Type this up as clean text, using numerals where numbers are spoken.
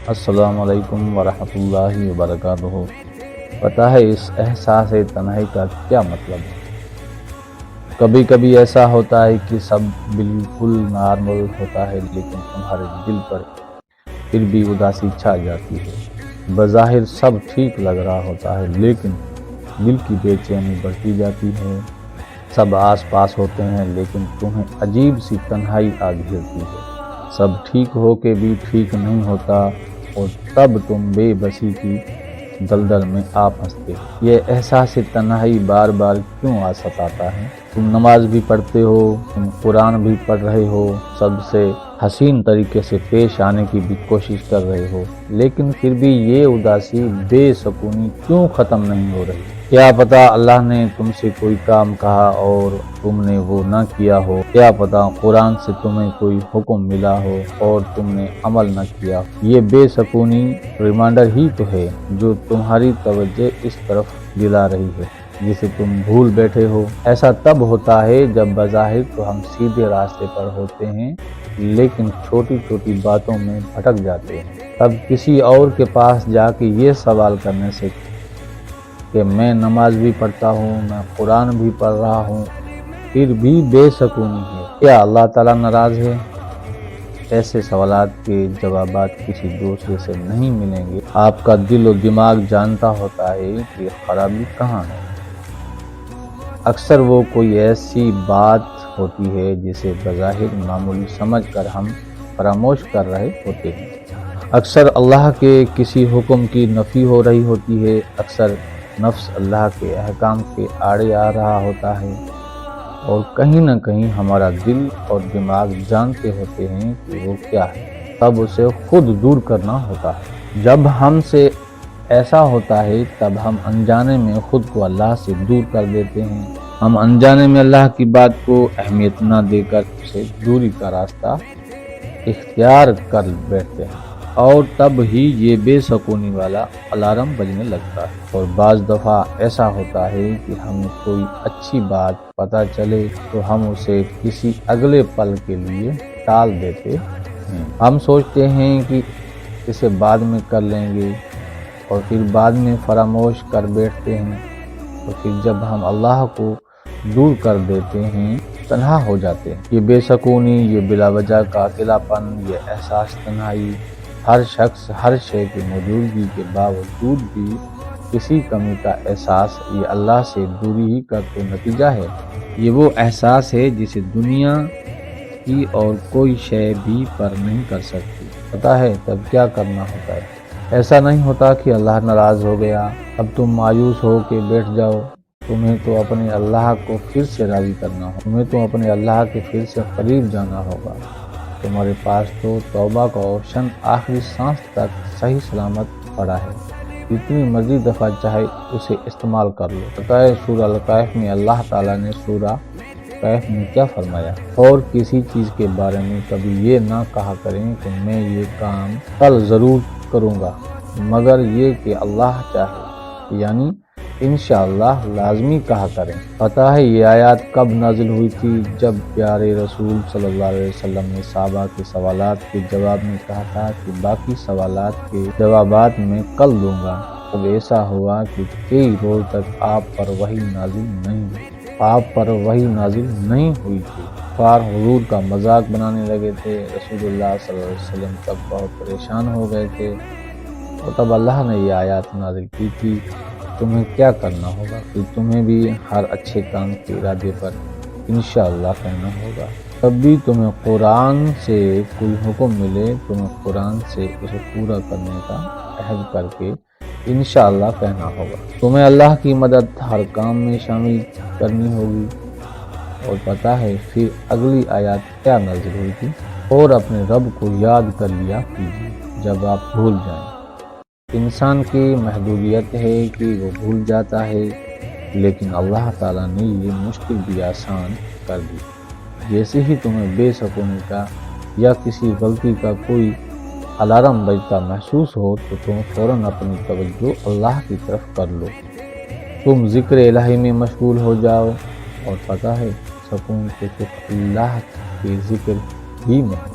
السلام علیکم ورحمۃ اللہ وبرکاتہ۔ پتہ ہے اس احساس تنہائی کا کیا مطلب ہے؟ کبھی کبھی ایسا ہوتا ہے کہ سب بالکل نارمل ہوتا ہے، لیکن تمہارے دل پر پھر بھی اداسی چھا جاتی ہے۔ بظاہر سب ٹھیک لگ رہا ہوتا ہے، لیکن دل کی بے چینی بڑھتی جاتی ہے۔ سب آس پاس ہوتے ہیں، لیکن تمہیں عجیب سی تنہائی آ گھیرتی ہے۔ سب ٹھیک ہو کے بھی ٹھیک نہیں ہوتا، اور تب تم بے بسی کی دلدل میں آ پھنستے ہو۔ یہ احساس تنہائی بار بار کیوں ستاتا ہے؟ تم نماز بھی پڑھتے ہو، تم قرآن بھی پڑھ رہے ہو، سب سے حسین طریقے سے پیش آنے کی بھی کوشش کر رہے ہو، لیکن پھر بھی یہ اداسی، بے سکونی کیوں ختم نہیں ہو رہی؟ کیا پتا اللہ نے تم سے کوئی کام کہا اور تم نے وہ نہ کیا ہو؟ کیا پتا قرآن سے تمہیں کوئی حکم ملا ہو اور تم نے عمل نہ کیا ہو؟ یہ بے سکونی ریمائنڈر ہی تو ہے جو تمہاری توجہ اس طرف دلا رہی ہے جسے تم بھول بیٹھے ہو۔ ایسا تب ہوتا ہے جب بظاہر تو ہم سیدھے راستے پر ہوتے ہیں، لیکن چھوٹی چھوٹی باتوں میں بھٹک جاتے ہیں۔ تب کسی اور کے پاس جا کے یہ سوال کرنے سے کہ میں نماز بھی پڑھتا ہوں، میں قرآن بھی پڑھ رہا ہوں، پھر بھی بے سکونی ہے، کیا اللہ تعالیٰ ناراض ہے؟ ایسے سوالات کے جوابات کسی دوسرے سے نہیں ملیں گے۔ آپ کا دل و دماغ جانتا ہوتا ہے کہ خرابی کہاں ہے۔ اکثر وہ کوئی ایسی بات ہوتی ہے جسے بظاہر معمولی سمجھ کر ہم فراموش کر رہے ہوتے ہیں۔ اکثر اللہ کے کسی حکم کی نفی ہو رہی ہوتی ہے، اکثر نفس اللہ کے احکام کے آڑے آ رہا ہوتا ہے، اور کہیں نہ کہیں ہمارا دل اور دماغ جانتے ہوتے ہیں کہ وہ کیا ہے، تب اسے خود دور کرنا ہوتا ہے۔ جب ہم سے ایسا ہوتا ہے تب ہم انجانے میں خود کو اللہ سے دور کر دیتے ہیں۔ ہم انجانے میں اللہ کی بات کو اہمیت نہ دے کر اسے دوری کا راستہ اختیار کر بیٹھتے ہیں، اور تب ہی یہ بے سکونی والا الارم بجنے لگتا ہے۔ اور بعض دفعہ ایسا ہوتا ہے کہ ہمیں کوئی اچھی بات پتہ چلے تو ہم اسے کسی اگلے پل کے لیے ٹال دیتے ہیں۔ ہم سوچتے ہیں کہ اسے بعد میں کر لیں گے، اور پھر بعد میں فراموش کر بیٹھتے ہیں، اور پھر جب ہم اللہ کو دور کر دیتے ہیں تنہا ہو جاتے ہیں۔ یہ بے سکونی، یہ بلا وجہ کا اکیلا پن، یہ احساس تنہائی، ہر شخص ہر شے کی موجودگی کے باوجود بھی کسی کمی کا احساس، یہ اللہ سے دوری ہی کا تو نتیجہ ہے۔ یہ وہ احساس ہے جسے دنیا کی اور کوئی شے بھی پر نہیں کر سکتی۔ پتہ ہے تب کیا کرنا ہوتا ہے؟ ایسا نہیں ہوتا کہ اللہ ناراض ہو گیا، اب تم مایوس ہو کے بیٹھ جاؤ۔ تمہیں تو اپنے اللہ کو پھر سے راضی کرنا ہوگا، تمہیں تو اپنے اللہ کے پھر سے قریب جانا ہوگا۔ تمہارے پاس تو توبہ کا آپشن آخری سانس تک صحیح سلامت پڑا ہے، جتنی مرضی دفعہ چاہے اسے استعمال کر لو۔ پتہ ہے سورہ الکہف میں اللہ تعالیٰ نے سورہ کہف میں کیا فرمایا؟ اور کسی چیز کے بارے میں کبھی یہ نہ کہا کریں کہ میں یہ کام کل ضرور کروں گا، مگر یہ کہ اللہ چاہے، یعنی انشاءاللہ لازمی کہا کریں۔ پتہ ہے یہ آیات کب نازل ہوئی تھی؟ جب پیارے رسول صلی اللہ علیہ وسلم نے صحابہ کے سوالات کے جواب میں کہا تھا کہ باقی سوالات کے جوابات میں کل دوں گا۔ اب ایسا ہوا کہ کئی روز تک آپ پر وحی نازل نہیں ہوئی تھی۔ کفار حضور کا مذاق بنانے لگے تھے، رسول اللہ صلی اللہ علیہ وسلم تب بہت پریشان ہو گئے تھے، اور تب اللہ نے یہ آیات نازل کی تھی، تمہیں کیا کرنا ہوگا کہ تمہیں بھی ہر اچھے کام کے ارادے پر انشاءاللہ کہنا ہوگا۔ تب بھی تمہیں قرآن سے کوئی حکم ملے، تمہیں قرآن سے اسے پورا کرنے کا عہد کر کے انشاءاللہ کہنا ہوگا۔ تمہیں اللہ کی مدد ہر کام میں شامل کرنی ہوگی۔ اور پتہ ہے پھر اگلی آیات کیا نازل ہوئی تھی؟ اور اپنے رب کو یاد کر لیا کیجیے جب آپ بھول جائیں۔ انسان کی محدودیت ہے کہ وہ بھول جاتا ہے، لیکن اللہ تعالیٰ نے یہ مشکل بھی آسان کر دی۔ جیسے ہی تمہیں بے سکونی کا یا کسی غلطی کا کوئی الارم بجتا محسوس ہو تو تم فوراً اپنی توجہ اللہ کی طرف کر لو، تم ذکر الہی میں مشغول ہو جاؤ، اور پتہ ہے سکون تو صرف اللہ کے ذکر ہی میں ہے۔